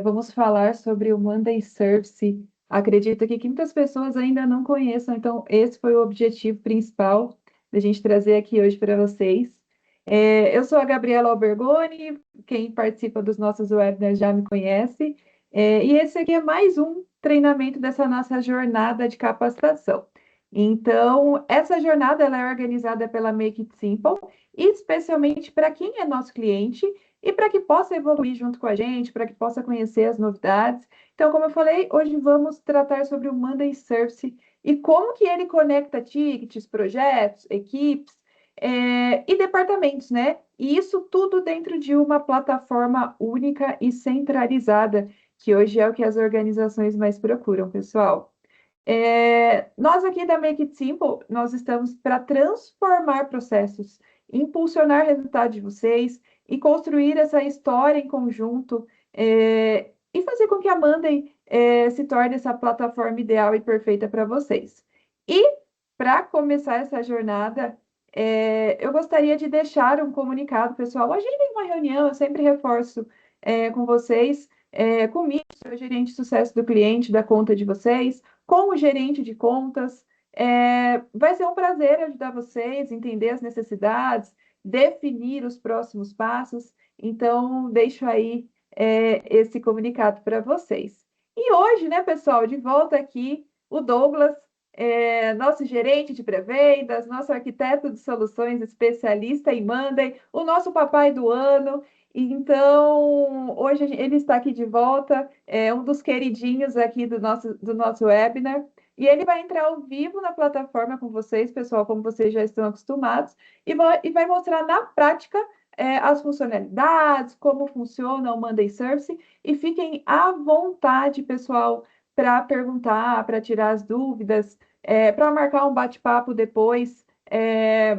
Vamos falar sobre o Monday Service. Acredito que muitas pessoas ainda não conheçam, então esse foi o objetivo principal da gente trazer aqui hoje para vocês. Eu sou a Gabriela Albergoni, quem participa dos nossos webinars já me conhece, e esse aqui é mais um treinamento dessa nossa jornada de capacitação. Então, essa jornada ela é organizada pela Make It Simple, especialmente para quem é nosso cliente e para que possa evoluir junto com a gente, para que possa conhecer as novidades. Então, como eu falei, hoje vamos tratar sobre o Monday Service e como que ele conecta tickets, projetos, equipes e departamentos, né? E isso tudo dentro de uma plataforma única e centralizada, que hoje é o que as organizações mais procuram, pessoal. Nós aqui da Make It Simple, nós estamos para transformar processos, impulsionar resultados de vocês e construir essa história em conjunto, e fazer com que a Monday se torne essa plataforma ideal e perfeita para vocês. E para começar essa jornada, eu gostaria de deixar um comunicado, pessoal. Hoje tem uma reunião, eu sempre reforço com vocês, comigo, sou gerente de sucesso do cliente, da conta de vocês, com o gerente de contas. Vai ser um prazer ajudar vocês, entender as necessidades, definir os próximos passos. Então, deixo aí esse comunicado para vocês. E hoje, né, pessoal, de volta aqui, o Douglas, nosso gerente de pré-vendas, nosso arquiteto de soluções, especialista em Monday, o nosso papai do ano. Então, hoje ele está aqui de volta, é um dos queridinhos aqui do nosso webinar, e ele vai entrar ao vivo na plataforma com vocês, pessoal, como vocês já estão acostumados, e vai mostrar na prática as funcionalidades, como funciona o Monday Service, e fiquem à vontade, pessoal, para perguntar, para tirar as dúvidas, para marcar um bate-papo depois,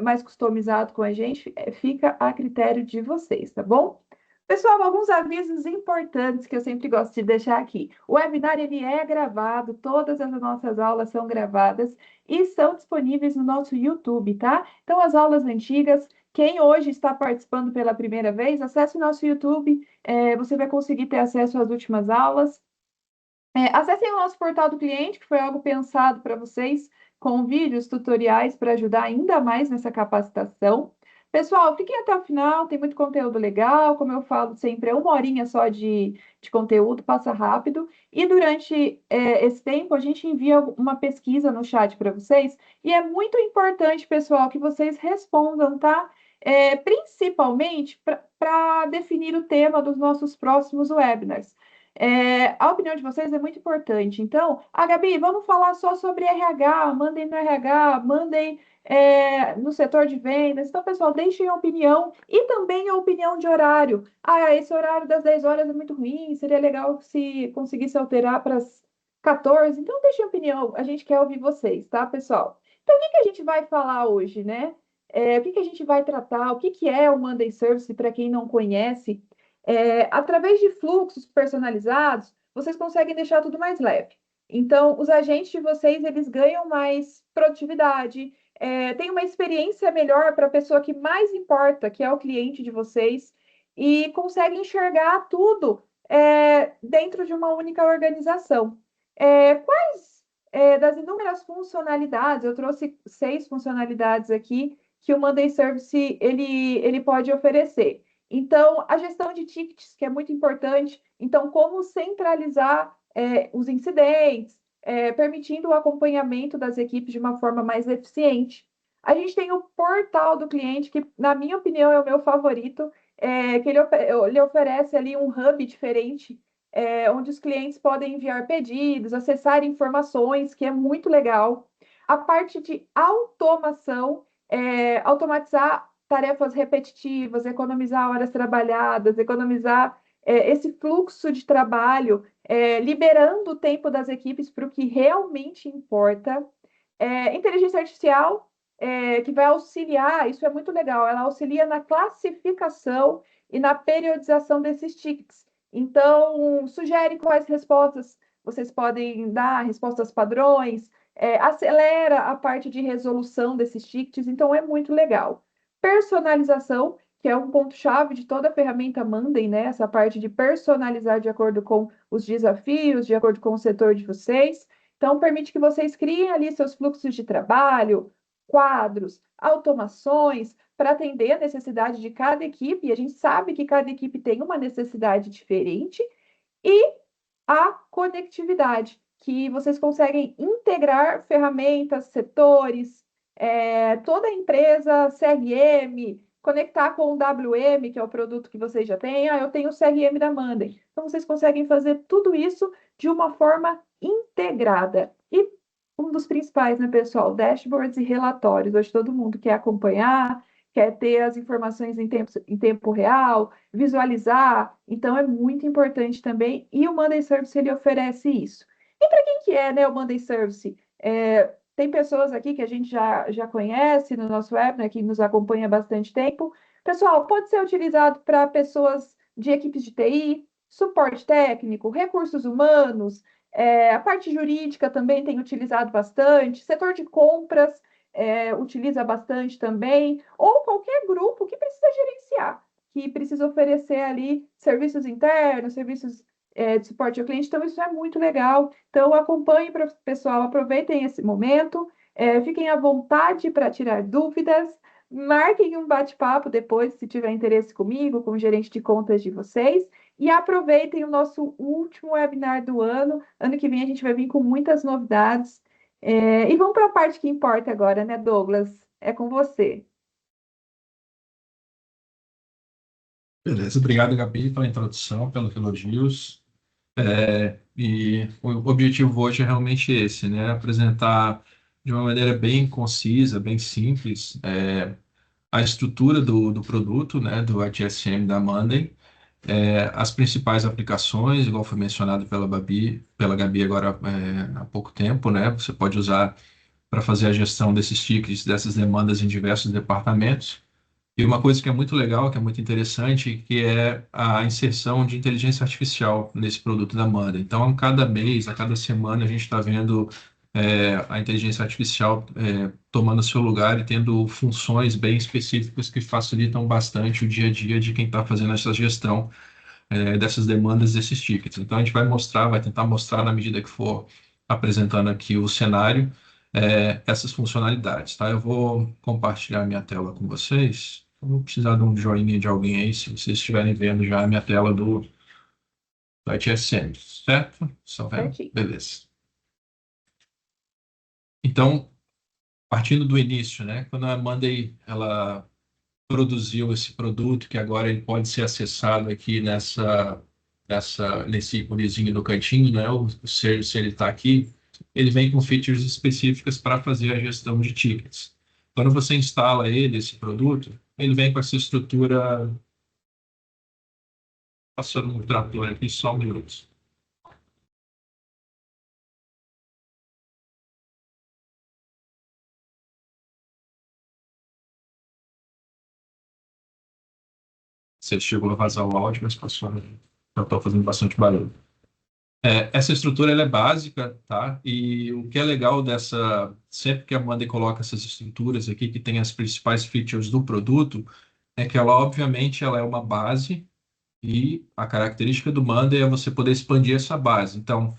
mais customizado com a gente, fica a critério de vocês, tá bom? Pessoal, alguns avisos importantes que eu sempre gosto de deixar aqui. O webinar ele é gravado, todas as nossas aulas são gravadas e são disponíveis no nosso YouTube, tá? Então, as aulas antigas, quem hoje está participando pela primeira vez, acesse o nosso YouTube, você vai conseguir ter acesso às últimas aulas. Acessem o nosso portal do cliente, que foi algo pensado para vocês, com vídeos, tutoriais para ajudar ainda mais nessa capacitação. Pessoal, fiquem até o final, tem muito conteúdo legal, como eu falo sempre, é uma horinha só de conteúdo, passa rápido. E durante esse tempo, a gente envia uma pesquisa no chat para vocês, e é muito importante, pessoal, que vocês respondam, tá? Principalmente para definir o tema dos nossos próximos webinars. A opinião de vocês é muito importante. Então, Gabi, vamos falar só sobre RH, mandem no RH, mandem no setor de vendas. Então, pessoal, deixem a opinião e também a opinião de horário. Esse horário das 10 horas é muito ruim, seria legal se conseguisse alterar para as 14. Então, deixem a opinião, a gente quer ouvir vocês, tá, pessoal? Então, o que que a gente vai falar hoje, né? O que que a gente vai tratar? O que que é o Monday Service para quem não conhece? Através de fluxos personalizados, vocês conseguem deixar tudo mais leve. Então, os agentes de vocês, eles ganham mais produtividade, tem uma experiência melhor para a pessoa que mais importa, que é o cliente de vocês, e conseguem enxergar tudo dentro de uma única organização. Quais das inúmeras funcionalidades, eu trouxe 6 funcionalidades aqui, que o Monday Service ele pode oferecer. Então, a gestão de tickets, que é muito importante. Então, como centralizar os incidentes, permitindo o acompanhamento das equipes de uma forma mais eficiente. A gente tem o portal do cliente, que, na minha opinião, é o meu favorito, que ele oferece ali um hub diferente, onde os clientes podem enviar pedidos, acessar informações, que é muito legal. A parte de automação, automatizar tarefas repetitivas, economizar horas trabalhadas, economizar esse fluxo de trabalho, liberando o tempo das equipes para o que realmente importa. Inteligência artificial, que vai auxiliar, isso é muito legal, ela auxilia na classificação e na periodização desses tickets. Então, sugere quais respostas vocês podem dar, respostas padrões, acelera a parte de resolução desses tickets, então é muito legal. Personalização, que é um ponto-chave de toda a ferramenta Monday, né? Essa parte de personalizar de acordo com os desafios, de acordo com o setor de vocês. Então, permite que vocês criem ali seus fluxos de trabalho, quadros, automações, para atender a necessidade de cada equipe. E a gente sabe que cada equipe tem uma necessidade diferente. E a conectividade, que vocês conseguem integrar ferramentas, setores, toda a empresa, CRM, conectar com o WM, que é o produto que vocês já têm. Ah, eu tenho o CRM da Monday. Então, vocês conseguem fazer tudo isso de uma forma integrada. E um dos principais, né, pessoal? Dashboards e relatórios. Hoje todo mundo quer acompanhar, quer ter as informações em tempo real, visualizar. Então, é muito importante também. E o Monday Service, ele oferece isso. E para quem que é, né, o Monday Service? Tem pessoas aqui que a gente já conhece no nosso web, né, que nos acompanha há bastante tempo. Pessoal, pode ser utilizado para pessoas de equipes de TI, suporte técnico, recursos humanos, a parte jurídica também tem utilizado bastante, setor de compras utiliza bastante também, ou qualquer grupo que precisa gerenciar, que precisa oferecer ali serviços internos, serviços de suporte ao cliente. Então, isso é muito legal. Então, acompanhe, pessoal, aproveitem esse momento, fiquem à vontade para tirar dúvidas, marquem um bate-papo depois, se tiver interesse comigo, com o gerente de contas de vocês, e aproveitem o nosso último webinar do ano. Ano que vem a gente vai vir com muitas novidades. E vamos para a parte que importa agora, né, Douglas? É com você. Beleza, obrigado, Gabi, pela introdução, pelos elogios. E o objetivo hoje é realmente esse, né? Apresentar de uma maneira bem concisa, bem simples, a estrutura do produto, né? Do ITSM da Monday, as principais aplicações, igual foi mencionado pela Gabi agora há pouco tempo, né? Você pode usar para fazer a gestão desses tickets, dessas demandas em diversos departamentos. E uma coisa que é muito legal, que é muito interessante, que é a inserção de inteligência artificial nesse produto da Amanda. Então, a cada mês, a cada semana, a gente está vendo a inteligência artificial tomando seu lugar e tendo funções bem específicas que facilitam bastante o dia a dia de quem está fazendo essa gestão dessas demandas, desses tickets. Então, a gente vai mostrar, vai tentar mostrar na medida que for apresentando aqui o cenário, essas funcionalidades, tá? Eu vou compartilhar minha tela com vocês. Eu vou precisar de um joinha de alguém aí, se vocês estiverem vendo já a minha tela do ITSM, certo? Estão vendo? Certinho. Beleza. Então, partindo do início, né? Quando a Monday, ela produziu esse produto, que agora ele pode ser acessado aqui nesse íconezinho no cantinho, né? O service, ele está aqui, ele vem com features específicas para fazer a gestão de tickets. Quando você instala ele, esse produto, ele vem com essa estrutura, passando um trator aqui, só um minuto. Você chegou a vazar o áudio, mas passou, já estou fazendo bastante barulho. Essa estrutura ela é básica, tá? E o que é legal sempre que a Monday coloca essas estruturas aqui, que tem as principais features do produto, é que ela, obviamente, ela é uma base e a característica do Monday é você poder expandir essa base. Então,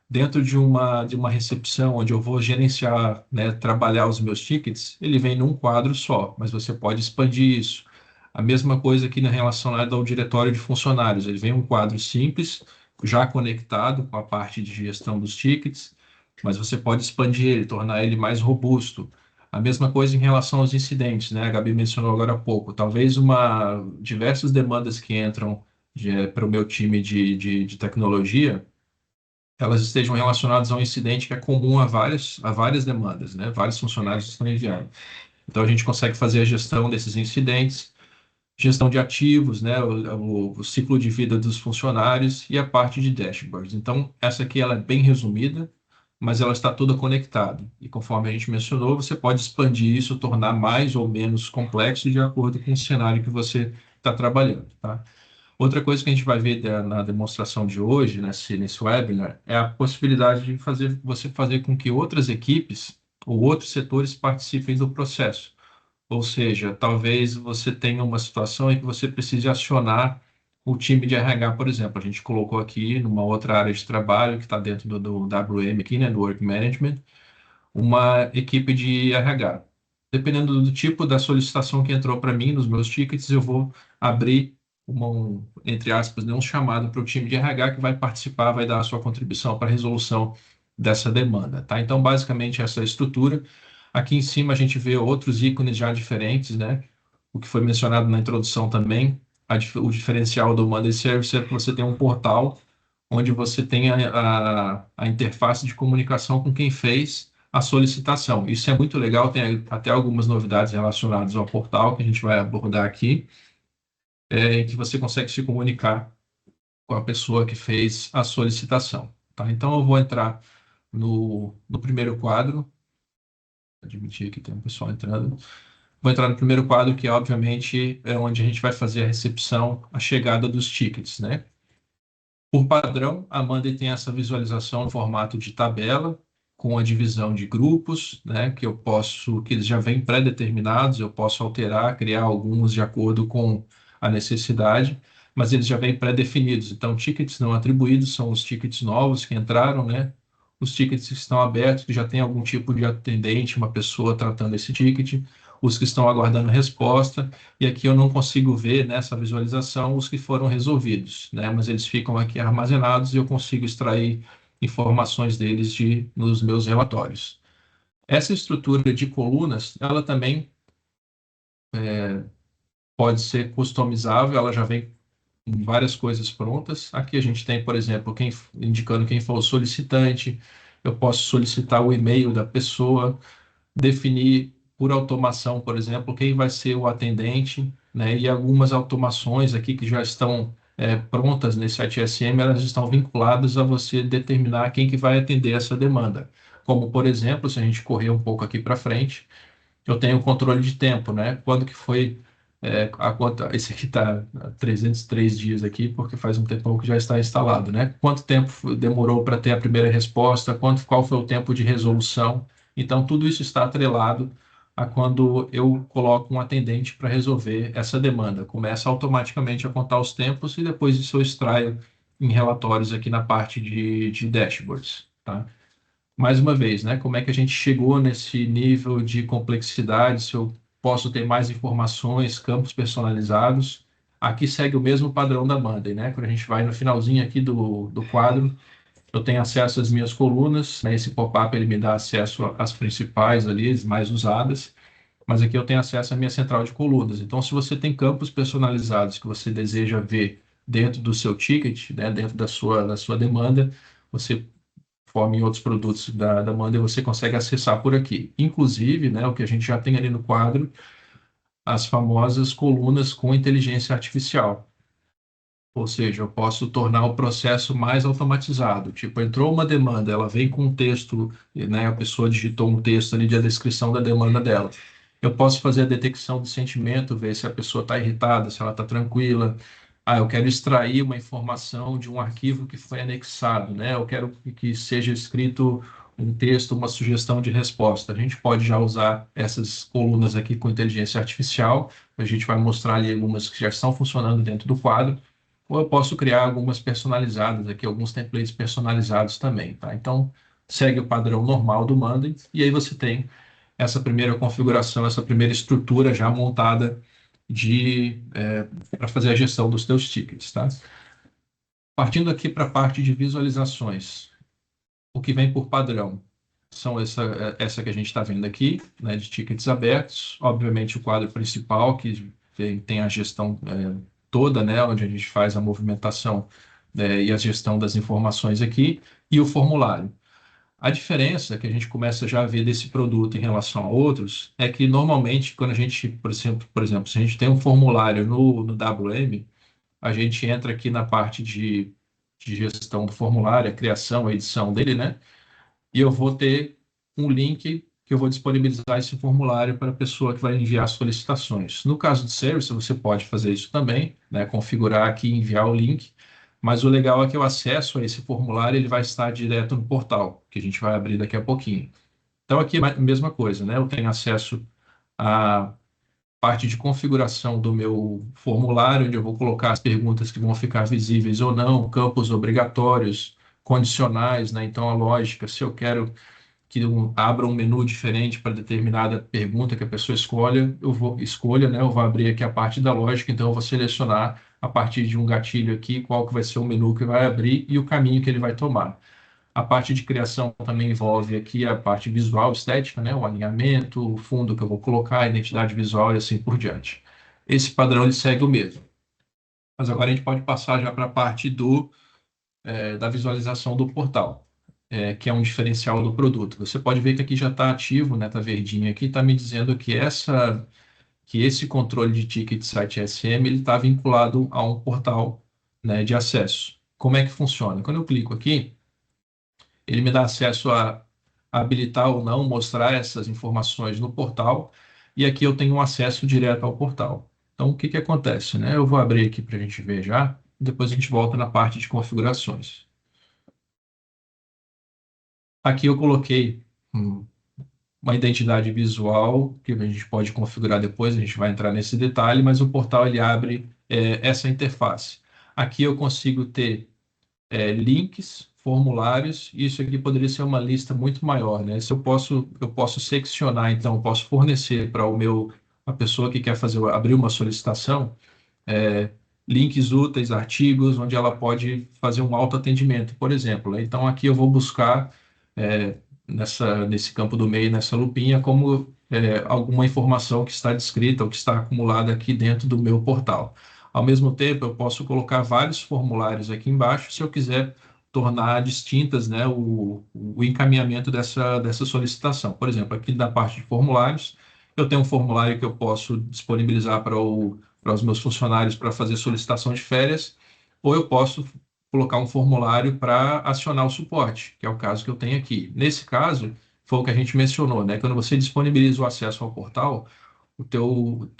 dentro de uma recepção onde eu vou gerenciar, né, trabalhar os meus tickets, ele vem num quadro só, mas você pode expandir isso. A mesma coisa aqui na relacionada ao diretório de funcionários. Ele vem um quadro simples, já conectado com a parte de gestão dos tickets, mas você pode expandir ele, tornar ele mais robusto. A mesma coisa em relação aos incidentes, né? A Gabi mencionou agora há pouco. Talvez diversas demandas que entram para o meu time de tecnologia, elas estejam relacionadas a um incidente que é comum a várias demandas, né? Vários funcionários estão enviando. Então, a gente consegue fazer a gestão desses incidentes, gestão de ativos, né? O ciclo de vida dos funcionários e a parte de dashboards. Então, essa aqui ela é bem resumida, mas ela está toda conectada. E conforme a gente mencionou, você pode expandir isso, tornar mais ou menos complexo de acordo com o cenário que você está trabalhando, tá? Outra coisa que a gente vai ver na demonstração de hoje, nesse webinar, é a possibilidade de você fazer com que outras equipes ou outros setores participem do processo. Ou seja, talvez você tenha uma situação em que você precise acionar o time de RH, por exemplo. A gente colocou aqui numa outra área de trabalho que está dentro do WM aqui, né, do Work Management, uma equipe de RH. Dependendo do tipo da solicitação que entrou para mim nos meus tickets, eu vou abrir entre aspas, né, um chamado para o time de RH que vai participar, vai dar a sua contribuição para a resolução dessa demanda, tá? Então, basicamente, essa é a estrutura. Aqui em cima a gente vê outros ícones já diferentes, né? O que foi mencionado na introdução também, o diferencial do Monday Service é que você tem um portal onde você tem a interface de comunicação com quem fez a solicitação. Isso é muito legal, tem até algumas novidades relacionadas ao portal que a gente vai abordar aqui, em que você consegue se comunicar com a pessoa que fez a solicitação. Tá? Então, eu vou entrar no primeiro quadro, admitir que tem um pessoal entrando. Vou entrar no primeiro quadro, que obviamente é onde a gente vai fazer a recepção, a chegada dos tickets, né? Por padrão, a Monday tem essa visualização no formato de tabela, com a divisão de grupos, né, que eles já vêm pré-determinados, eu posso alterar, criar alguns de acordo com a necessidade, mas eles já vêm pré-definidos. Então, tickets não atribuídos são os tickets novos que entraram, né? Os tickets que estão abertos, que já tem algum tipo de atendente, uma pessoa tratando esse ticket, os que estão aguardando resposta, e aqui eu não consigo ver nessa visualização os que foram resolvidos, né? Mas eles ficam aqui armazenados e eu consigo extrair informações deles nos meus relatórios. Essa estrutura de colunas, ela também pode ser customizável, ela já vem com várias coisas prontas. Aqui a gente tem, por exemplo, indicando quem foi o solicitante, eu posso solicitar o e-mail da pessoa, definir por automação, por exemplo, quem vai ser o atendente, né? E algumas automações aqui que já estão prontas nesse site SM, elas estão vinculadas a você determinar quem que vai atender essa demanda. Como, por exemplo, se a gente correr um pouco aqui para frente, eu tenho o controle de tempo, né? Quando que foi a conta, esse aqui está 303 dias aqui, porque faz um tempão que já está instalado, né? Quanto tempo demorou para ter a primeira resposta, qual foi o tempo de resolução. Então, tudo isso está atrelado a quando eu coloco um atendente para resolver essa demanda. Começa automaticamente a contar os tempos e depois isso eu extraio em relatórios aqui na parte de dashboards, tá? Mais uma vez, né? Como é que a gente chegou nesse nível de complexidade? Se eu posso ter mais informações, campos personalizados. Aqui segue o mesmo padrão da Monday, né? Quando a gente vai no finalzinho aqui do quadro, eu tenho acesso às minhas colunas, né? Esse pop-up ele me dá acesso às principais ali, as mais usadas, mas aqui eu tenho acesso à minha central de colunas. Então, se você tem campos personalizados que você deseja ver dentro do seu ticket, né? Dentro da sua demanda, você forma em outros produtos da Monday, você consegue acessar por aqui. Inclusive, né, o que a gente já tem ali no quadro, as famosas colunas com inteligência artificial. Ou seja, eu posso tornar o processo mais automatizado. Tipo, entrou uma demanda, ela vem com um texto, né, a pessoa digitou um texto ali de descrição da demanda dela. Eu posso fazer a detecção do sentimento, ver se a pessoa está irritada, se ela está tranquila. Ah, eu quero extrair uma informação de um arquivo que foi anexado, né? Eu quero que seja escrito um texto, uma sugestão de resposta. A gente pode já usar essas colunas aqui com inteligência artificial. A gente vai mostrar ali algumas que já estão funcionando dentro do quadro, ou eu posso criar algumas personalizadas aqui, alguns templates personalizados também, tá? Então, segue o padrão normal do Monday, e aí você tem essa primeira configuração, essa primeira estrutura já montada para fazer a gestão dos teus tickets, tá? Partindo aqui para a parte de visualizações, o que vem por padrão são essa que a gente está vendo aqui, né, de tickets abertos, obviamente o quadro principal, que tem a gestão toda, né, onde a gente faz a movimentação e a gestão das informações aqui, e o formulário. A diferença que a gente começa já a ver desse produto em relação a outros é que normalmente quando a gente, por exemplo, se a gente tem um formulário no WM, a gente entra aqui na parte de gestão do formulário, a criação, a edição dele, né? E eu vou ter um link que eu vou disponibilizar esse formulário para a pessoa que vai enviar solicitações. No caso de service, você pode fazer isso também, né? Configurar aqui e enviar o link, mas o legal é que o acesso a esse formulário ele vai estar direto no portal, que a gente vai abrir daqui a pouquinho. Então, aqui é a mesma coisa, né? Eu tenho acesso a parte de configuração do meu formulário, onde eu vou colocar as perguntas que vão ficar visíveis ou não, campos obrigatórios, condicionais, né? Então, a lógica, se eu quero que abra um menu diferente para determinada pergunta que a pessoa escolha, né? Eu vou abrir aqui a parte da lógica, então eu vou selecionar a partir de um gatilho aqui qual que vai ser o menu que vai abrir e o caminho que ele vai tomar. A parte de criação também envolve aqui a parte visual, estética, né? O alinhamento, o fundo que eu vou colocar, a identidade visual e assim por diante. Esse padrão ele segue o mesmo. Mas agora a gente pode passar já para a parte da visualização do portal, que é um diferencial do produto. Você pode ver que aqui já está ativo, né? Está verdinho aqui, está me dizendo que esse controle de ticket site SM ele está vinculado a um portal, né, de acesso. Como é que funciona? Quando eu clico aqui, ele me dá acesso a habilitar ou não, mostrar essas informações no portal, e aqui eu tenho um acesso direto ao portal. Então, o que que acontece, né? Eu vou abrir aqui para a gente ver já, depois a gente volta na parte de configurações. Aqui eu coloquei uma identidade visual, que a gente pode configurar depois, a gente vai entrar nesse detalhe, mas o portal ele abre essa interface. Aqui eu consigo ter links, formulários, isso aqui poderia ser uma lista muito maior, né? Se eu posso seccionar, então, eu posso fornecer para a pessoa que quer abrir uma solicitação, é, links úteis, artigos, onde ela pode fazer um autoatendimento, por exemplo, né? Então, aqui eu vou buscar é, nesse campo do meio, nessa lupinha, como alguma informação que está descrita ou que está acumulada aqui dentro do meu portal. Ao mesmo tempo, eu posso colocar vários formulários aqui embaixo, se eu quiser tornar distintas, né, o encaminhamento dessa solicitação. Por exemplo, aqui na parte de formulários, eu tenho um formulário que eu posso disponibilizar para os meus funcionários para fazer solicitação de férias, ou eu posso colocar um formulário para acionar o suporte, que é o caso que eu tenho aqui. Nesse caso, foi o que a gente mencionou, né? Quando você disponibiliza o acesso ao portal, o teu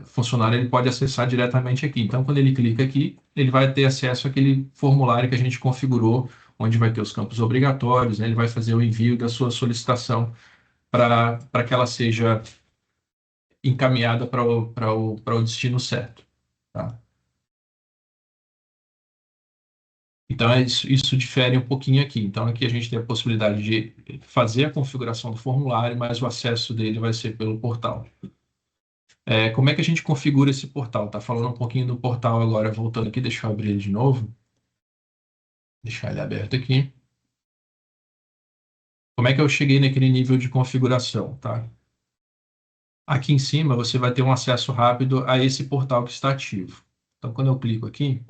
funcionário ele pode acessar diretamente aqui. Então, quando ele clica aqui, ele vai ter acesso àquele formulário que a gente configurou, onde vai ter os campos obrigatórios, né? Ele vai fazer o envio da sua solicitação para que ela seja encaminhada para o destino certo, tá? Então, isso difere um pouquinho aqui. Então, aqui a gente tem a possibilidade de fazer a configuração do formulário, mas o acesso dele vai ser pelo portal. Como é que a gente configura esse portal? Tá falando um pouquinho do portal agora, voltando aqui, deixa eu abrir ele de novo. Deixar ele aberto aqui. Como é que eu cheguei naquele nível de configuração, tá? Aqui em cima você vai ter um acesso rápido a esse portal que está ativo. Então, quando eu clico aqui,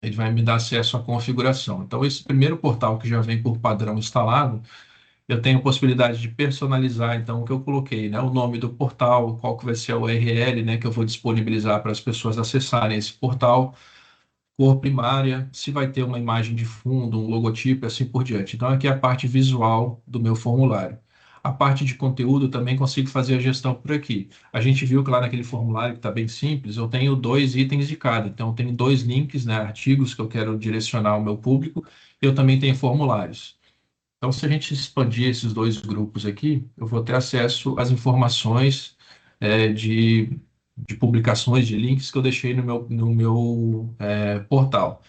ele vai me dar acesso à configuração. Então, esse primeiro portal que já vem por padrão instalado, eu tenho a possibilidade de personalizar, então, o que eu coloquei, né? O nome do portal, qual que vai ser a URL, né? Que eu vou disponibilizar para as pessoas acessarem esse portal, cor primária, se vai ter uma imagem de fundo, um logotipo e assim por diante. Então, aqui é a parte visual do meu formulário. A parte de conteúdo também consigo fazer a gestão por aqui. A gente viu que lá naquele formulário que está bem simples, eu tenho 2 itens de cada. Então, eu tenho 2 links, né, artigos que eu quero direcionar ao meu público. Eu também tenho formulários. Então, se a gente expandir esses 2 grupos aqui, eu vou ter acesso às informações de publicações, de links que eu deixei no meu portal.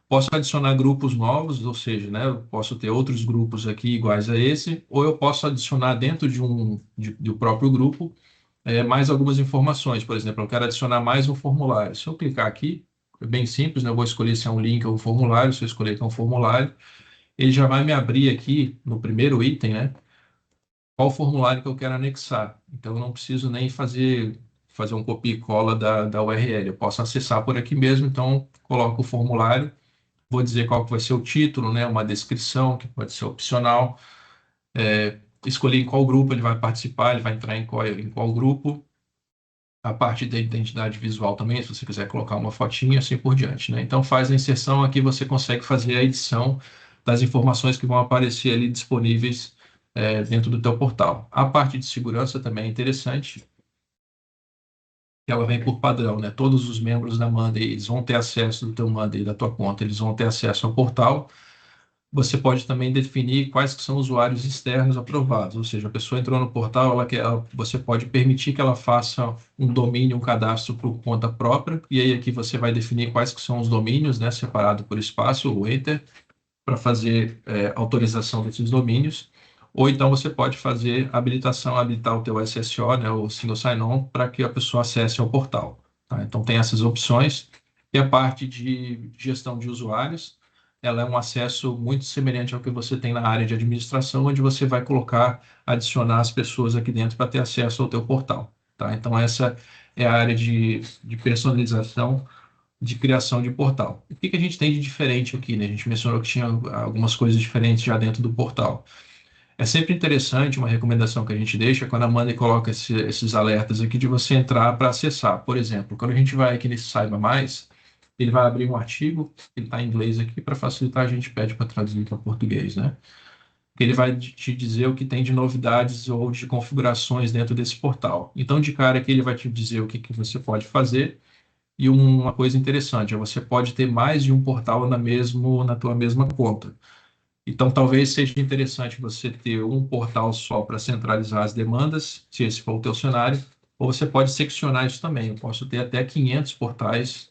Posso adicionar grupos novos, ou seja, né, eu posso ter outros grupos aqui iguais a esse, ou eu posso adicionar dentro do próprio grupo mais algumas informações. Por exemplo, eu quero adicionar mais um formulário. Se eu clicar aqui, é bem simples, né, eu vou escolher se é um link ou um formulário. Se eu escolher que é um formulário, ele já vai me abrir aqui no primeiro item, né? Qual formulário que eu quero anexar. Então, eu não preciso nem fazer um copia e cola da URL. Eu posso acessar por aqui mesmo. Então, coloco o formulário, vou dizer qual que vai ser o título, né? Uma descrição, que pode ser opcional. Escolher em qual grupo ele vai participar, ele vai entrar em qual grupo. A parte da identidade visual também, se você quiser colocar uma fotinha, assim por diante, né? Então, faz a inserção aqui, você consegue fazer a edição das informações que vão aparecer ali disponíveis dentro do teu portal. A parte de segurança também é interessante, que ela vem por padrão, né? Todos os membros da Monday, eles vão ter acesso do teu Monday, da tua conta, eles vão ter acesso ao portal. Você pode também definir quais que são usuários externos aprovados, ou seja, a pessoa entrou no portal, você pode permitir que ela faça um domínio, um cadastro por conta própria, e aí aqui você vai definir quais que são os domínios, né, separado por espaço, o enter, para fazer autorização desses domínios, ou então você pode fazer habilitação, habilitar o teu SSO, né, o Single Sign-On, para que a pessoa acesse ao portal. Tá? Então tem essas opções. E a parte de gestão de usuários, ela é um acesso muito semelhante ao que você tem na área de administração, onde você vai colocar, adicionar as pessoas aqui dentro para ter acesso ao teu portal. Tá? Então essa é a área de personalização de criação de portal. O que que a gente tem de diferente aqui, né? A gente mencionou que tinha algumas coisas diferentes já dentro do portal. É sempre interessante, uma recomendação que a gente deixa, quando a Amanda coloca esses alertas aqui, de você entrar para acessar. Por exemplo, quando a gente vai aqui nesse Saiba Mais, ele vai abrir um artigo, ele está em inglês aqui, para facilitar, a gente pede para traduzir para português, né? Ele vai te dizer o que tem de novidades ou de configurações dentro desse portal. Então, de cara aqui, ele vai te dizer o que que você pode fazer. E uma coisa interessante, você pode ter mais de um portal na tua mesma conta. Então, talvez seja interessante você ter um portal só para centralizar as demandas, se esse for o teu cenário, ou você pode seccionar isso também. Eu posso ter até 500 portais,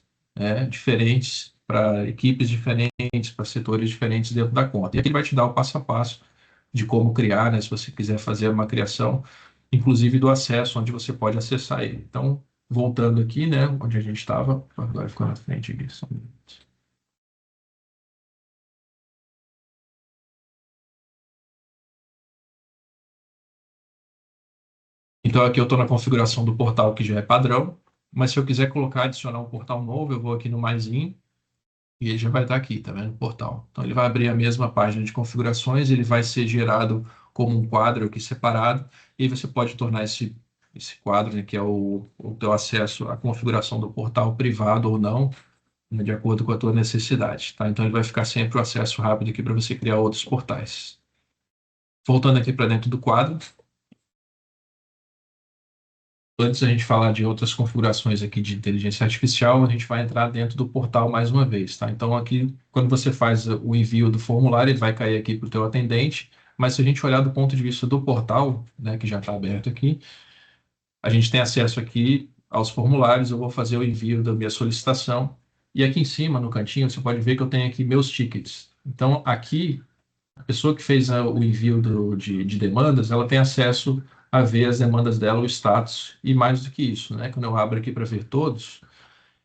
diferentes, para equipes diferentes, para setores diferentes dentro da conta. E aqui ele vai te dar o passo a passo de como criar, né, se você quiser fazer uma criação, inclusive do acesso, onde você pode acessar ele. Então, voltando aqui, né, onde a gente estava, agora ficou na frente aqui, só um minuto. Então, aqui eu estou na configuração do portal que já é padrão, mas se eu quiser colocar, adicionar um portal novo, eu vou aqui no mais in, e ele já vai estar aqui, tá vendo? O portal. Então, ele vai abrir a mesma página de configurações, ele vai ser gerado como um quadro aqui separado, e aí você pode tornar esse quadro, né, que é o teu acesso à configuração do portal privado ou não, né, de acordo com a tua necessidade, tá? Então, ele vai ficar sempre o acesso rápido aqui para você criar outros portais. Voltando aqui para dentro do quadro, antes da gente falar de outras configurações aqui de inteligência artificial, a gente vai entrar dentro do portal mais uma vez, tá? Então, aqui, quando você faz o envio do formulário, ele vai cair aqui para o teu atendente, mas se a gente olhar do ponto de vista do portal, né, que já está aberto aqui, a gente tem acesso aqui aos formulários, eu vou fazer o envio da minha solicitação, e aqui em cima, no cantinho, você pode ver que eu tenho aqui meus tickets. Então, aqui, a pessoa que fez o envio de demandas, ela tem acesso a ver as demandas dela, o status, e mais do que isso, né? Quando eu abro aqui para ver todos,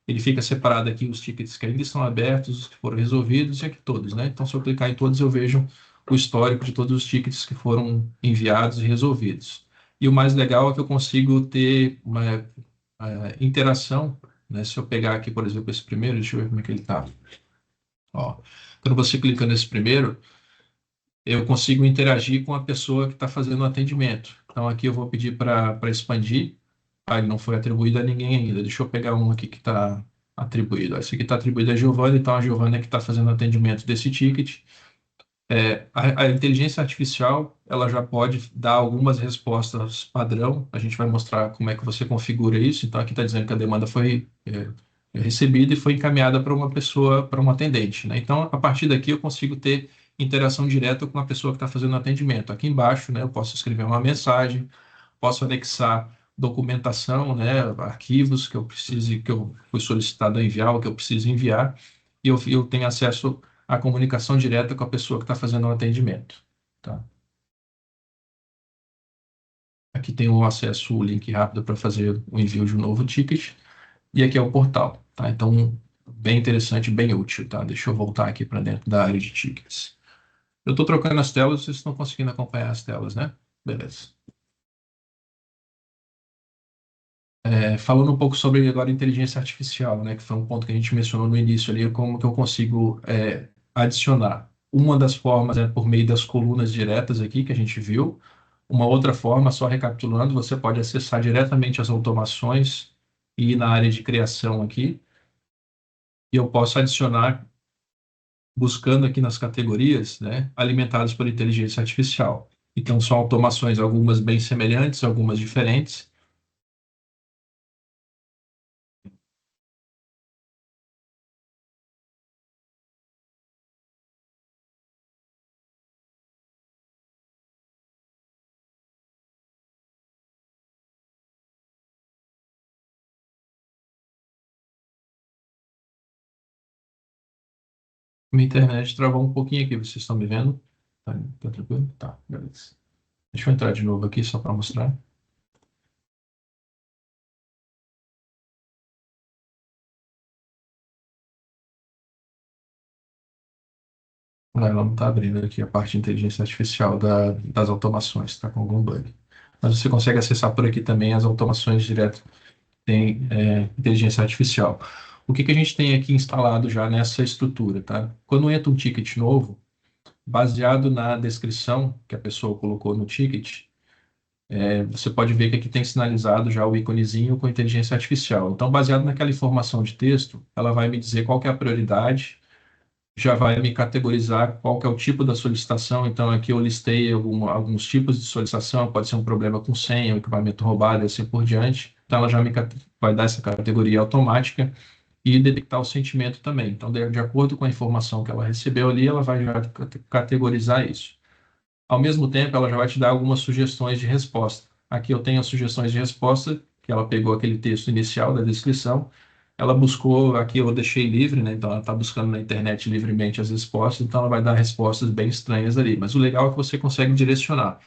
ele fica separado aqui os tickets que ainda estão abertos, os que foram resolvidos e aqui todos, né? Então, se eu clicar em todos, eu vejo o histórico de todos os tickets que foram enviados e resolvidos. E o mais legal é que eu consigo ter uma interação, né? Se eu pegar aqui, por exemplo, esse primeiro, deixa eu ver como é que ele está. Ó, quando você clica nesse primeiro, eu consigo interagir com a pessoa que está fazendo o atendimento. Então, aqui eu vou pedir para expandir. Ah, ele não foi atribuído a ninguém ainda. Deixa eu pegar um aqui que está atribuído. Esse aqui está atribuído a Giovanna, então a Giovanna é que está fazendo o atendimento desse ticket. A inteligência artificial, ela já pode dar algumas respostas padrão. A gente vai mostrar como é que você configura isso. Então, aqui está dizendo que a demanda foi recebida e foi encaminhada para uma pessoa, para um atendente, né? Então, a partir daqui, eu consigo ter interação direta com a pessoa que está fazendo o atendimento. Aqui embaixo, né, eu posso escrever uma mensagem, posso anexar documentação, né, arquivos que eu precise, que eu fui solicitado a enviar, ou que eu preciso enviar, e eu tenho acesso à comunicação direta com a pessoa que está fazendo o atendimento, tá? Aqui tem o acesso, o link rápido para fazer o envio de um novo ticket, e aqui é o portal, tá? Então, bem interessante, bem útil, tá? Deixa eu voltar aqui para dentro da área de tickets. Eu estou trocando as telas, vocês estão conseguindo acompanhar as telas, né? Beleza. Falando um pouco sobre agora inteligência artificial, né, que foi um ponto que a gente mencionou no início ali, como que eu consigo adicionar. Uma das formas é por meio das colunas diretas aqui que a gente viu. Uma outra forma, só recapitulando, você pode acessar diretamente as automações e ir na área de criação aqui, e eu posso adicionar buscando aqui nas categorias, né, alimentadas por inteligência artificial. Então, são automações, algumas bem semelhantes, algumas diferentes. Minha internet travou um pouquinho aqui, vocês estão me vendo? Tá tranquilo? Tá, beleza. Deixa eu entrar de novo aqui só para mostrar. Não, ela não está abrindo aqui a parte de inteligência artificial das automações, está com algum bug. Mas você consegue acessar por aqui também as automações direto, tem inteligência artificial. O que que a gente tem aqui instalado já nessa estrutura, tá? Quando entra um ticket novo, baseado na descrição que a pessoa colocou no ticket, você pode ver que aqui tem sinalizado já o íconezinho com inteligência artificial. Então, baseado naquela informação de texto, ela vai me dizer qual que é a prioridade, já vai me categorizar qual que é o tipo da solicitação. Então, aqui eu listei alguns tipos de solicitação, pode ser um problema com senha, um equipamento roubado e assim por diante. Então, ela já vai dar essa categoria automática e detectar o sentimento também. Então, de acordo com a informação que ela recebeu ali, ela vai já categorizar isso. Ao mesmo tempo, ela já vai te dar algumas sugestões de resposta. Aqui eu tenho as sugestões de resposta, que ela pegou aquele texto inicial da descrição, ela buscou, aqui eu deixei livre, né? Então ela está buscando na internet livremente as respostas, então ela vai dar respostas bem estranhas ali. Mas o legal é que você consegue direcionar.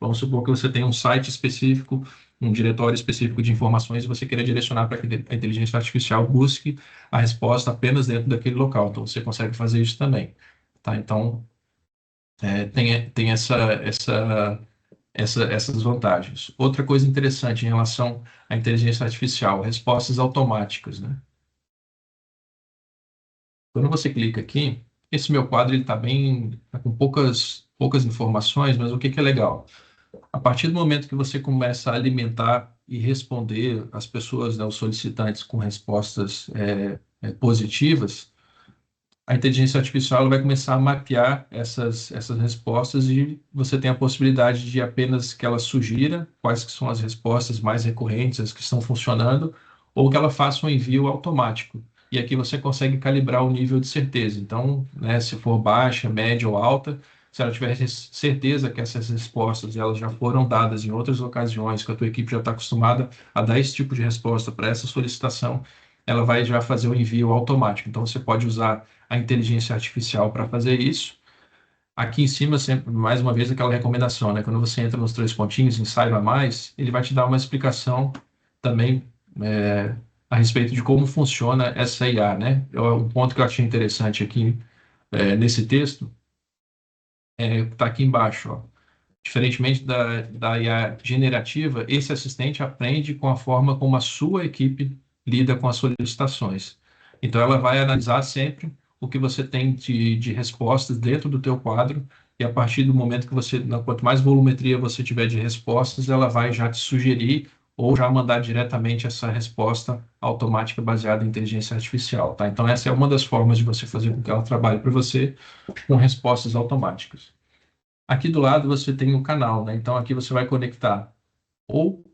Vamos supor que você tem um site específico, um diretório específico de informações e você queira direcionar para que a inteligência artificial busque a resposta apenas dentro daquele local. Então você consegue fazer isso também. Tá? Então, tem essas vantagens. Outra coisa interessante em relação à inteligência artificial, respostas automáticas, né? Quando você clica aqui, esse meu quadro ele está bem, tá com poucas informações, mas o que que é legal? A partir do momento que você começa a alimentar e responder as pessoas, né, os solicitantes com respostas positivas, a inteligência artificial ela vai começar a mapear essas respostas e você tem a possibilidade de apenas que ela sugira quais que são as respostas mais recorrentes, as que estão funcionando, ou que ela faça um envio automático. E aqui você consegue calibrar o nível de certeza. Então, né, se for baixa, média ou alta, se ela tiver certeza que essas respostas elas já foram dadas em outras ocasiões, que a tua equipe já está acostumada a dar esse tipo de resposta para essa solicitação, ela vai já fazer o envio automático. Então, você pode usar a inteligência artificial para fazer isso. Aqui em cima, sempre, mais uma vez, aquela recomendação, né? Quando você entra nos três pontinhos em Saiba Mais, ele vai te dar uma explicação também a respeito de como funciona essa IA, né? Um ponto que eu achei interessante aqui nesse texto está aqui embaixo, ó. Diferentemente da IA generativa, esse assistente aprende com a forma como a sua equipe lida com as solicitações. Então, ela vai analisar sempre o que você tem de respostas dentro do teu quadro e a partir do momento que quanto mais volumetria você tiver de respostas, ela vai já te sugerir ou já mandar diretamente essa resposta automática baseada em inteligência artificial, tá? Então, essa é uma das formas de você fazer com que ela trabalhe para você com respostas automáticas. Aqui do lado você tem o canal, né? Então aqui você vai conectar ou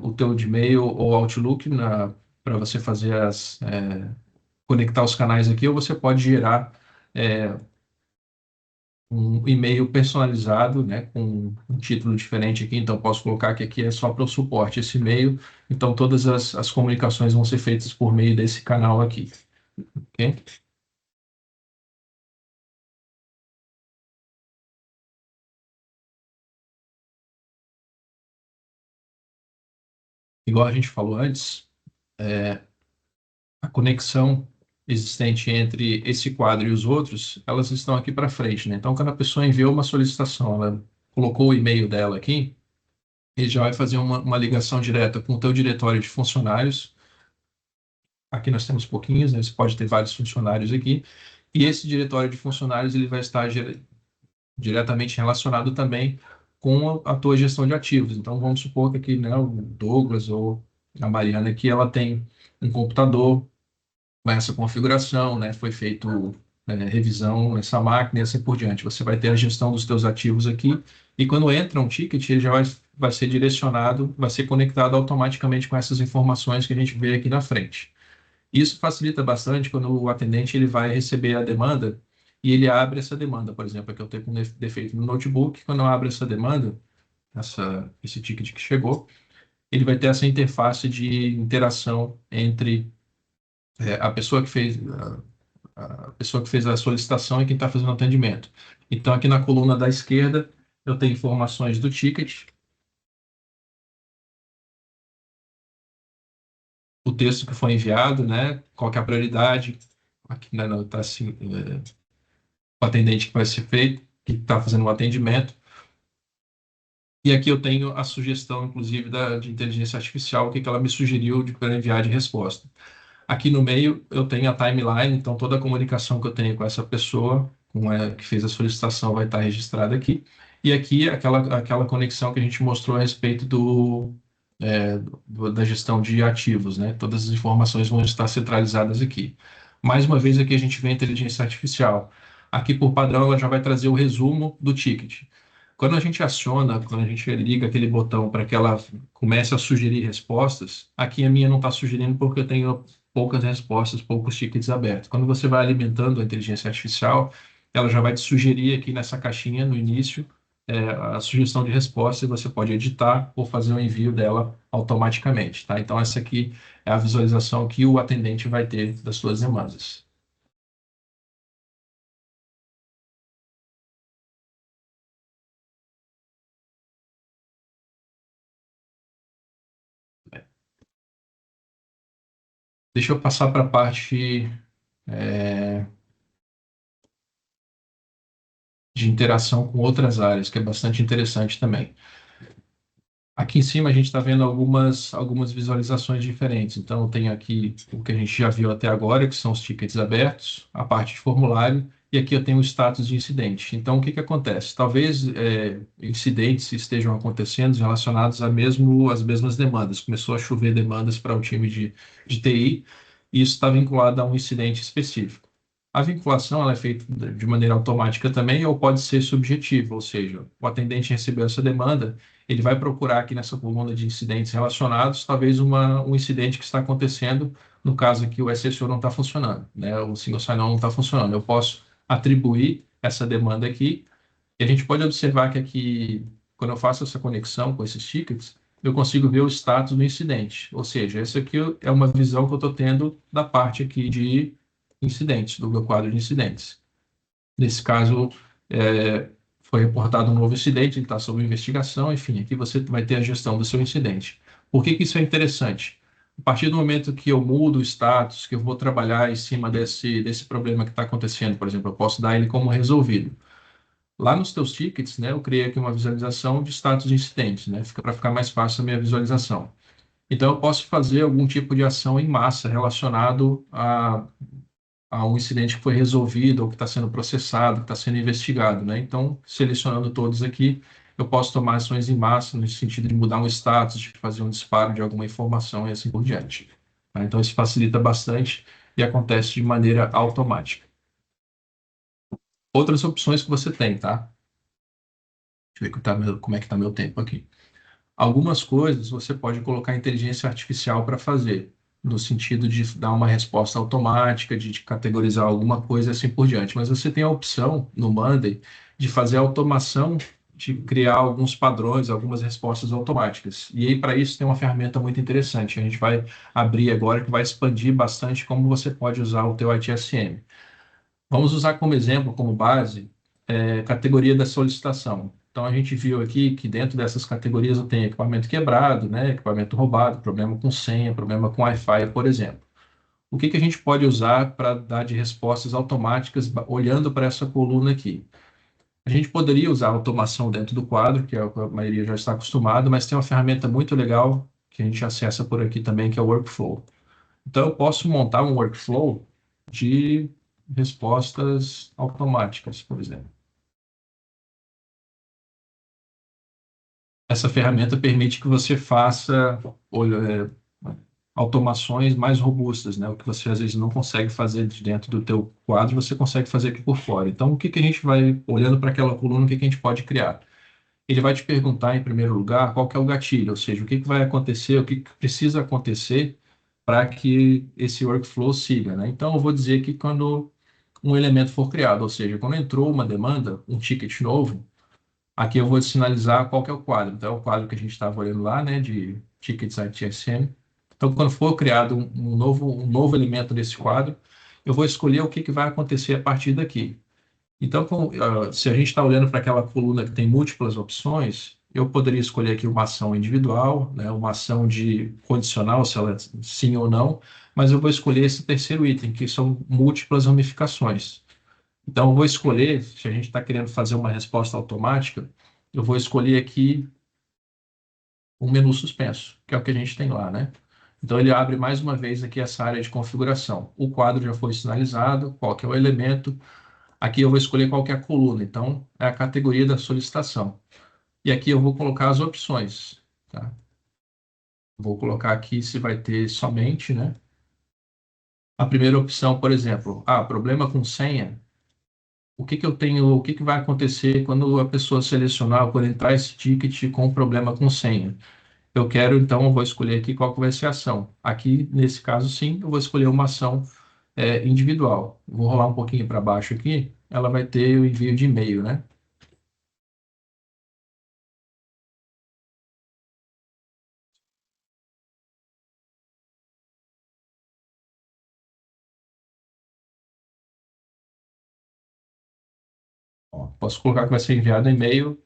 o teu Gmail ou Outlook para você fazer conectar os canais aqui, ou você pode gerar é, um e-mail personalizado, né? Com um título diferente aqui. Então posso colocar que aqui é só para o suporte esse e-mail. Então todas as comunicações vão ser feitas por meio desse canal aqui, ok? Igual a gente falou antes, a conexão existente entre esse quadro e os outros, elas estão aqui para frente, né? Então, quando a pessoa enviou uma solicitação, ela colocou o e-mail dela aqui, ele já vai fazer uma ligação direta com o teu diretório de funcionários. Aqui nós temos pouquinhos, né? Você pode ter vários funcionários aqui. E esse diretório de funcionários ele vai estar diretamente relacionado também com a tua gestão de ativos. Então, vamos supor que aqui, né, o Douglas ou a Mariana aqui, ela tem um computador com essa configuração, né? Foi feito revisão nessa máquina e assim por diante. Você vai ter a gestão dos teus ativos aqui e quando entra um ticket, ele já vai ser direcionado, vai ser conectado automaticamente com essas informações que a gente vê aqui na frente. Isso facilita bastante quando o atendente ele vai receber a demanda e ele abre essa demanda. Por exemplo, aqui eu tenho um defeito no notebook, quando eu abro essa demanda, esse ticket que chegou, ele vai ter essa interface de interação entre a pessoa que fez a pessoa que fez a solicitação e quem está fazendo o atendimento. Então, aqui na coluna da esquerda, eu tenho informações do ticket, o texto que foi enviado, né? Qual que é a prioridade, aqui né, está assim, o atendente que vai ser feito, que está fazendo o atendimento. E aqui eu tenho a sugestão, inclusive, de inteligência artificial, o que ela me sugeriu para enviar de resposta. Aqui no meio eu tenho a timeline, então toda a comunicação que eu tenho com essa pessoa, que fez a solicitação, vai estar registrada aqui. E aqui aquela conexão que a gente mostrou a respeito da gestão de ativos, né? Todas as informações vão estar centralizadas aqui. Mais uma vez aqui a gente vê a inteligência artificial. Aqui por padrão ela já vai trazer o resumo do ticket. Quando a gente aciona, quando a gente liga aquele botão para que ela comece a sugerir respostas, aqui a minha não está sugerindo porque eu tenho poucas respostas, poucos tickets abertos. Quando você vai alimentando a inteligência artificial, ela já vai te sugerir aqui nessa caixinha no início a sugestão de resposta e você pode editar ou fazer o envio dela automaticamente, tá? Então essa aqui é a visualização que o atendente vai ter das suas demandas. Deixa eu passar para a parte de interação com outras áreas, que é bastante interessante também. Aqui em cima a gente está vendo algumas visualizações diferentes. Então, eu tenho aqui o que a gente já viu até agora, que são os tickets abertos, a parte de formulário, e aqui eu tenho o status de incidente. Então, o que acontece? Talvez incidentes estejam acontecendo relacionados às mesmas demandas. Começou a chover demandas para o time de TI, e isso está vinculado a um incidente específico. A vinculação ela é feita de maneira automática também, ou pode ser subjetiva, ou seja, o atendente recebeu essa demanda, ele vai procurar aqui nessa coluna de incidentes relacionados, talvez um incidente que está acontecendo, no caso aqui o SSO não está funcionando, né? O single sign-on não está funcionando. Eu posso atribuir essa demanda aqui, e a gente pode observar que aqui, quando eu faço essa conexão com esses tickets, eu consigo ver o status do incidente. Ou seja, essa aqui é uma visão que eu estou tendo da parte aqui de incidentes, do meu quadro de incidentes. Nesse caso, foi reportado um novo incidente, ele está sob investigação, enfim, aqui você vai ter a gestão do seu incidente. Por que isso é interessante? A partir do momento que eu mudo o status, que eu vou trabalhar em cima desse problema que está acontecendo, por exemplo, eu posso dar ele como resolvido. Lá nos teus tickets, né, eu criei aqui uma visualização de status de incidentes, né, para ficar mais fácil a minha visualização. Então, eu posso fazer algum tipo de ação em massa relacionado a um incidente que foi resolvido ou que está sendo processado, que está sendo investigado, né? Então, selecionando todos aqui, eu posso tomar ações em massa no sentido de mudar um status, de fazer um disparo de alguma informação e assim por diante. Tá? Então, isso facilita bastante e acontece de maneira automática. Outras opções que você tem, tá? Deixa eu ver como é que está meu tempo aqui. Algumas coisas você pode colocar inteligência artificial para fazer, no sentido de dar uma resposta automática, de categorizar alguma coisa e assim por diante. Mas você tem a opção no Monday de fazer a automação, de criar alguns padrões, algumas respostas automáticas. E aí, para isso, tem uma ferramenta muito interessante. A gente vai abrir agora que vai expandir bastante como você pode usar o teu ITSM. Vamos usar como exemplo, como base, categoria da solicitação. Então, a gente viu aqui que dentro dessas categorias eu tenho equipamento quebrado, né, equipamento roubado, problema com senha, problema com Wi-Fi, por exemplo. O que a gente pode usar para dar de respostas automáticas olhando para essa coluna aqui? A gente poderia usar automação dentro do quadro, que é o que a maioria já está acostumado, mas tem uma ferramenta muito legal que a gente acessa por aqui também, que é o Workflow. Então, eu posso montar um workflow de respostas automáticas, por exemplo. Essa ferramenta permite que você faça automações mais robustas, né? O que você às vezes não consegue fazer de dentro do teu quadro, você consegue fazer aqui por fora. Então, o que a gente vai, olhando para aquela coluna, o que a gente pode criar? Ele vai te perguntar, em primeiro lugar, qual que é o gatilho, ou seja, o que vai acontecer, o que precisa acontecer para que esse workflow siga, né? Então, eu vou dizer que quando um elemento for criado, ou seja, quando entrou uma demanda, um ticket novo, aqui eu vou sinalizar qual que é o quadro. Então, é o quadro que a gente estava olhando lá, né, de tickets ITSM. Então, quando for criado um novo elemento desse quadro, eu vou escolher o que que vai acontecer a partir daqui. Então, se a gente está olhando para aquela coluna que tem múltiplas opções, eu poderia escolher aqui uma ação individual, né, uma ação de condicional, se ela é sim ou não, mas eu vou escolher esse terceiro item, que são múltiplas ramificações. Então, eu vou escolher, se a gente está querendo fazer uma resposta automática, eu vou escolher aqui um menu suspenso, que é o que a gente tem lá, né? Então, ele abre mais uma vez aqui essa área de configuração. O quadro já foi sinalizado, qual que é o elemento. Aqui eu vou escolher qual que é a coluna, então é a categoria da solicitação. E aqui eu vou colocar as opções, tá? Vou colocar aqui se vai ter somente, né? A primeira opção, por exemplo, problema com senha. O que que eu tenho, o que que vai acontecer quando a pessoa selecionar, quando entrar esse ticket com problema com senha? Eu quero, então, eu vou escolher aqui qual que vai ser a ação. Aqui, nesse caso, sim, eu vou escolher uma ação individual. Vou rolar um pouquinho para baixo aqui, ela vai ter o envio de e-mail, né? Ó, posso colocar que vai ser enviado e-mail,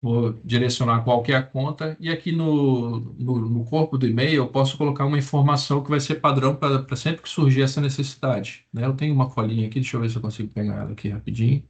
vou direcionar qual que é a conta, e aqui no corpo do e-mail eu posso colocar uma informação que vai ser padrão para sempre que surgir essa necessidade, né? Eu tenho uma colinha aqui, deixa eu ver se eu consigo pegar ela aqui rapidinho.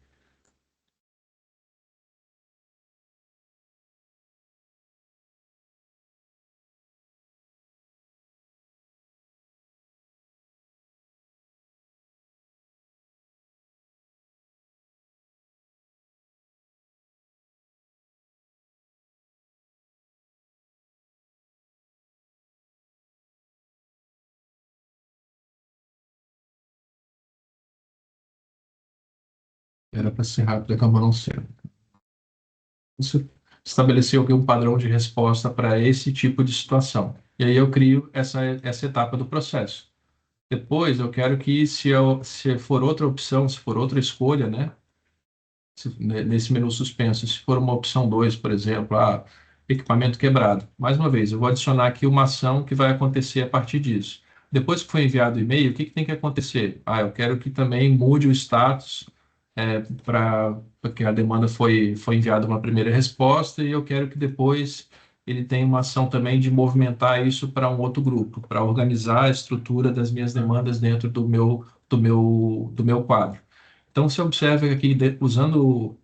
Era para ser rápido, acabou não sendo. Isso estabeleceu aqui um padrão de resposta para esse tipo de situação. E aí eu crio essa etapa do processo. Depois eu quero que, se for outra opção, se for outra escolha, né? Nesse menu suspenso, se for uma opção 2, por exemplo, equipamento quebrado. Mais uma vez, eu vou adicionar aqui uma ação que vai acontecer a partir disso. Depois que foi enviado o e-mail, o que que tem que acontecer? Eu quero que também mude o status porque a demanda foi enviada uma primeira resposta e eu quero que depois ele tenha uma ação também de movimentar isso para um outro grupo, para organizar a estrutura das minhas demandas dentro do meu quadro. Então, você observa que aqui, usando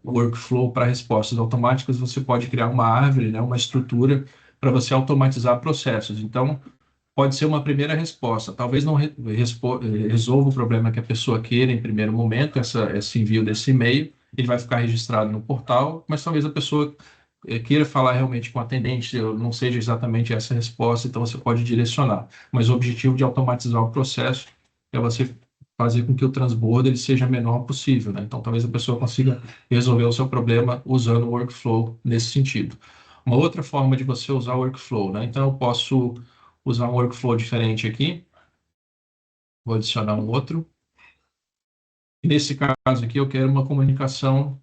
o workflow para respostas automáticas, você pode criar uma árvore, né, uma estrutura para você automatizar processos. Então, pode ser uma primeira resposta. Talvez não resolva o problema que a pessoa queira em primeiro momento, esse envio desse e-mail, ele vai ficar registrado no portal, mas talvez a pessoa queira falar realmente com o atendente, não seja exatamente essa resposta, então você pode direcionar. Mas o objetivo de automatizar o processo é você fazer com que o transbordo ele seja menor possível, né? Então, talvez a pessoa consiga resolver o seu problema usando o workflow nesse sentido. Uma outra forma de você usar o workflow, né? Então, eu posso usar um workflow diferente aqui, vou adicionar um outro. Nesse caso aqui, eu quero uma comunicação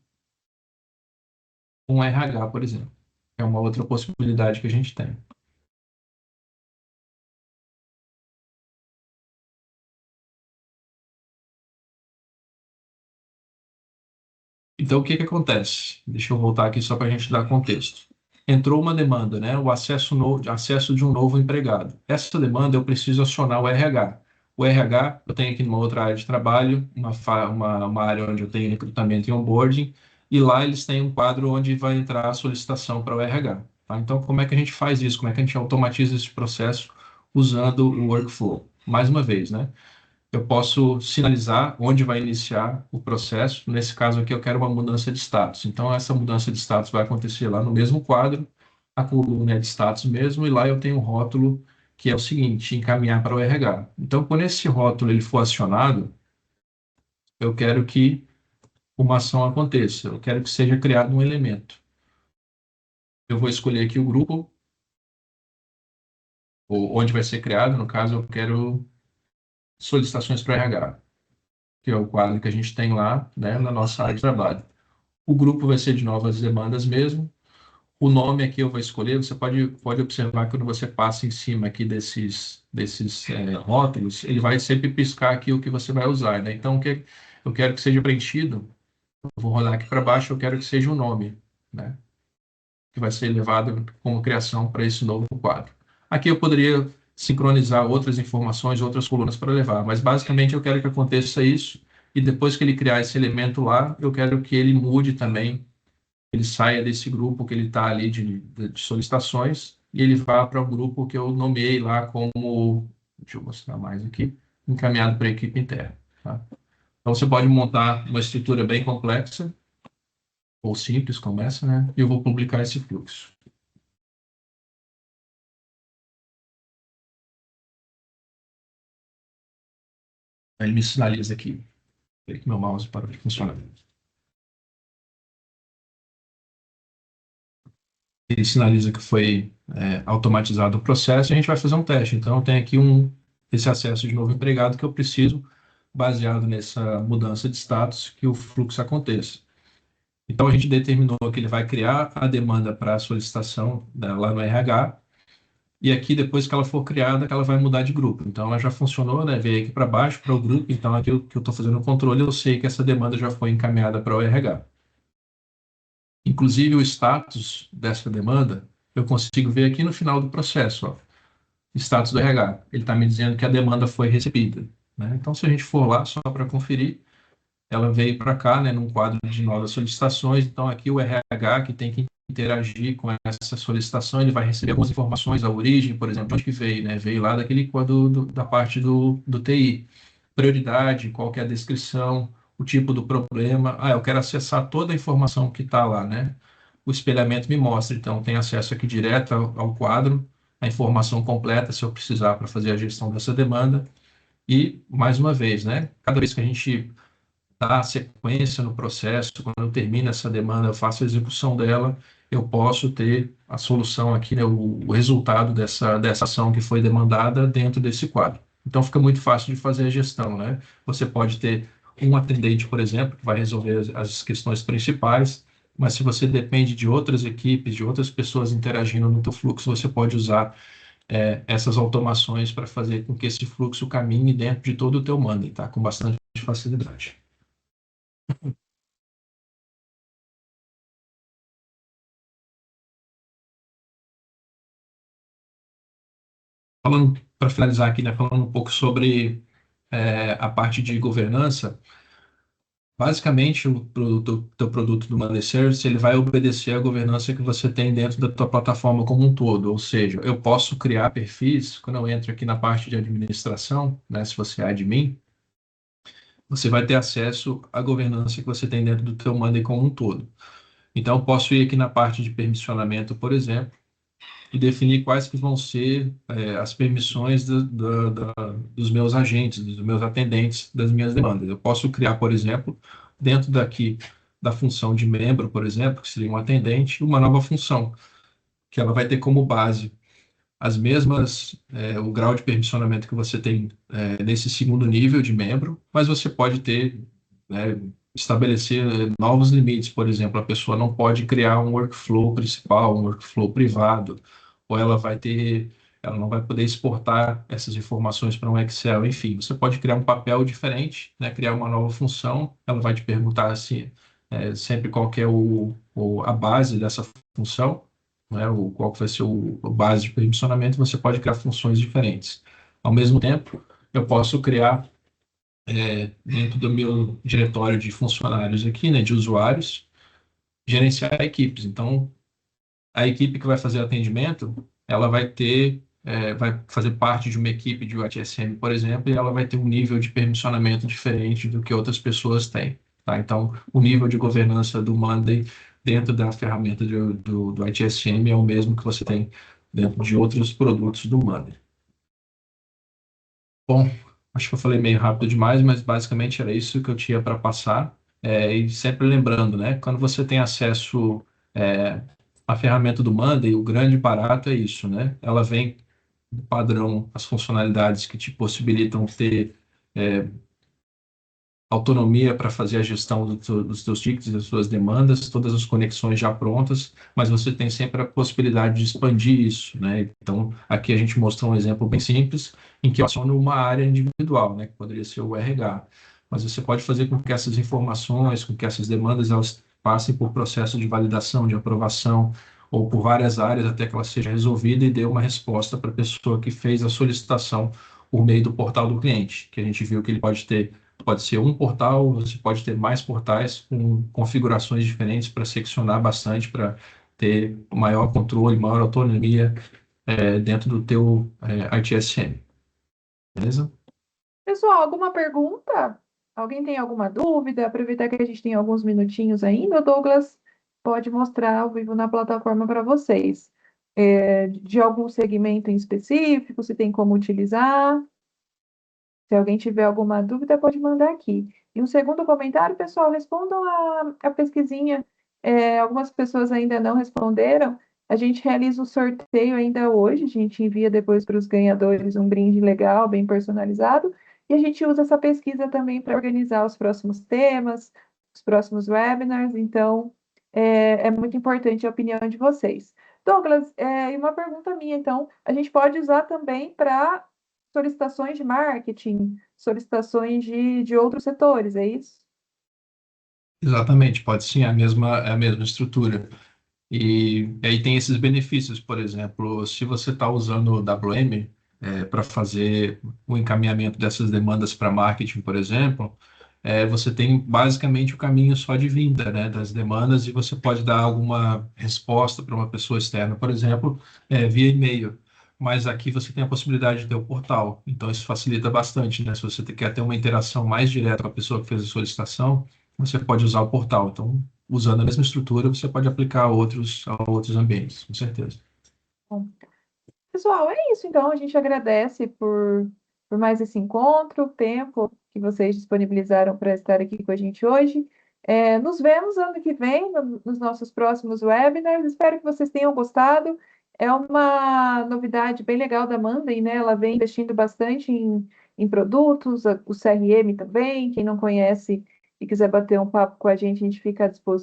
com RH, por exemplo. É uma outra possibilidade que a gente tem. Então, o que que acontece? Deixa eu voltar aqui só para a gente dar contexto. Entrou uma demanda, né? O acesso de um novo empregado. Essa demanda eu preciso acionar o RH. O RH, eu tenho aqui numa outra área de trabalho, uma área onde eu tenho recrutamento e onboarding, e lá eles têm um quadro onde vai entrar a solicitação para o RH. Tá? Então, como é que a gente faz isso? Como é que a gente automatiza esse processo usando o workflow? Mais uma vez, né? Eu posso sinalizar onde vai iniciar o processo. Nesse caso aqui, eu quero uma mudança de status. Então, essa mudança de status vai acontecer lá no mesmo quadro, a coluna é de status mesmo, e lá eu tenho um rótulo que é o seguinte, encaminhar para o RH. Então, quando esse rótulo ele for acionado, eu quero que uma ação aconteça. Eu quero que seja criado um elemento. Eu vou escolher aqui o grupo, ou onde vai ser criado. No caso, eu quero solicitações para o RH, que é o quadro que a gente tem lá, né, na nossa área de trabalho. O grupo vai ser de novas demandas mesmo. O nome aqui eu vou escolher, você pode observar que quando você passa em cima aqui desses rótulos, ele vai sempre piscar aqui o que você vai usar, né? Então, o que eu quero que seja preenchido, eu vou rolar aqui para baixo, eu quero que seja o nome, né? Que vai ser levado como criação para esse novo quadro. Aqui eu poderia sincronizar outras informações, outras colunas para levar, mas basicamente eu quero que aconteça isso, e depois que ele criar esse elemento lá, eu quero que ele mude também, ele saia desse grupo que ele está ali de solicitações e ele vá para o grupo que eu nomeei lá como, deixa eu mostrar mais aqui, encaminhado para a equipe interna. Tá? Então você pode montar uma estrutura bem complexa ou simples, como essa, né? E eu vou publicar esse fluxo. Aí ele me sinaliza aqui. Espera que meu mouse parou de funcionar. Ele sinaliza que foi automatizado o processo e a gente vai fazer um teste. Então, tem aqui esse acesso de novo empregado que eu preciso, baseado nessa mudança de status, que o fluxo aconteça. Então, a gente determinou que ele vai criar a demanda para a solicitação lá no RH, e aqui, depois que ela for criada, que ela vai mudar de grupo. Então, ela já funcionou, né? Veio aqui para baixo, para o grupo. Então, aqui que eu estou fazendo o controle, eu sei que essa demanda já foi encaminhada para o RH. Inclusive, o status dessa demanda, eu consigo ver aqui no final do processo, ó, status do RH. Ele está me dizendo que a demanda foi recebida, né? Então, se a gente for lá só para conferir, ela veio para cá, né, num quadro de novas solicitações. Então, aqui o RH que tem que interagir com essa solicitação, ele vai receber algumas informações, a origem, por exemplo, de onde que veio, né? Veio lá daquele quadro da parte do TI. Prioridade, qual que é a descrição, o tipo do problema. Ah, eu quero acessar toda a informação que está lá, né? O espelhamento me mostra, então tem acesso aqui direto ao quadro, a informação completa, se eu precisar para fazer a gestão dessa demanda. E, mais uma vez, né? Cada vez que a gente dá sequência no processo, quando eu termino essa demanda, eu faço a execução dela, eu posso ter a solução aqui, né, o resultado dessa ação que foi demandada dentro desse quadro. Então fica muito fácil de fazer a gestão, né? Você pode ter um atendente, por exemplo, que vai resolver as questões principais, mas se você depende de outras equipes, de outras pessoas interagindo no teu fluxo, você pode usar essas automações para fazer com que esse fluxo caminhe dentro de todo o teu monday, tá? Com bastante facilidade. Falando, para finalizar aqui, né, falando um pouco sobre a parte de governança, basicamente o teu produto do Monday Service, ele vai obedecer à governança que você tem dentro da tua plataforma como um todo, ou seja, eu posso criar perfis, quando eu entro aqui na parte de administração, né, se você é admin, você vai ter acesso à governança que você tem dentro do teu Monday como um todo. Então, eu posso ir aqui na parte de permissionamento, por exemplo, e definir quais que vão ser as permissões dos meus agentes, dos meus atendentes, das minhas demandas. Eu posso criar, por exemplo, dentro daqui da função de membro, por exemplo, que seria um atendente, uma nova função, que ela vai ter como base as mesmas, o grau de permissionamento que você tem nesse segundo nível de membro, mas você pode ter, né, estabelecer novos limites. Por exemplo, a pessoa não pode criar um workflow principal, um workflow privado, ou ela não vai poder exportar essas informações para um Excel. Enfim, você pode criar um papel diferente, né, criar uma nova função, ela vai te perguntar assim, sempre qual que é a base dessa função, né, qual que vai ser o base de permissionamento, você pode criar funções diferentes. Ao mesmo tempo, eu posso criar, dentro do meu diretório de funcionários aqui, né, de usuários, gerenciar equipes. Então, a equipe que vai fazer atendimento, ela vai fazer parte de uma equipe de UTSM, por exemplo, e ela vai ter um nível de permissionamento diferente do que outras pessoas têm. Tá? Então, o nível de governança do Monday dentro da ferramenta do ITSM é o mesmo que você tem dentro de outros produtos do Monday. Bom, acho que eu falei meio rápido demais, mas basicamente era isso que eu tinha para passar. E sempre lembrando, né? Quando você tem acesso à ferramenta do Monday, o grande barato é isso, né? Ela vem do padrão, as funcionalidades que te possibilitam ter autonomia para fazer a gestão dos seus tickets, das suas demandas, todas as conexões já prontas, mas você tem sempre a possibilidade de expandir isso, né? Então, aqui a gente mostrou um exemplo bem simples, em que eu aciono uma área individual, né? Que poderia ser o RH. Mas você pode fazer com que essas informações, com que essas demandas, elas passem por processo de validação, de aprovação, ou por várias áreas até que ela seja resolvida e dê uma resposta para a pessoa que fez a solicitação por meio do portal do cliente, que a gente viu que ele pode ser um portal, você pode ter mais portais com configurações diferentes para seccionar bastante, para ter maior controle, maior autonomia dentro do teu ITSM. Beleza? Pessoal, alguma pergunta? Alguém tem alguma dúvida? Aproveitar que a gente tem alguns minutinhos ainda, o Douglas pode mostrar ao vivo na plataforma para vocês. De algum segmento em específico, se tem como utilizar. Se alguém tiver alguma dúvida, pode mandar aqui. E um segundo comentário, pessoal, respondam a pesquisinha. Algumas pessoas ainda não responderam. A gente realiza o sorteio ainda hoje, a gente envia depois para os ganhadores um brinde legal, bem personalizado, e a gente usa essa pesquisa também para organizar os próximos temas, os próximos webinars, então é muito importante a opinião de vocês. Douglas, e uma pergunta minha, então, a gente pode usar também para solicitações de marketing, solicitações de outros setores, é isso? Exatamente, pode sim, é a mesma estrutura. E aí tem esses benefícios, por exemplo, se você está usando o WM para fazer o encaminhamento dessas demandas para marketing, por exemplo, você tem basicamente o caminho só de vinda, né, das demandas e você pode dar alguma resposta para uma pessoa externa, por exemplo, via e-mail. Mas aqui você tem a possibilidade de ter o portal, então isso facilita bastante, né? Se você quer ter uma interação mais direta com a pessoa que fez a solicitação, você pode usar o portal. Então, usando a mesma estrutura, você pode aplicar a outros ambientes, com certeza. Bom, pessoal, é isso. Então, a gente agradece por mais esse encontro, o tempo que vocês disponibilizaram para estar aqui com a gente hoje. Nos vemos ano que vem, nos nossos próximos webinars. Espero que vocês tenham gostado. É uma novidade bem legal da Monday, né? Ela vem investindo bastante em produtos, o CRM também. Quem não conhece e quiser bater um papo com a gente fica à disposição.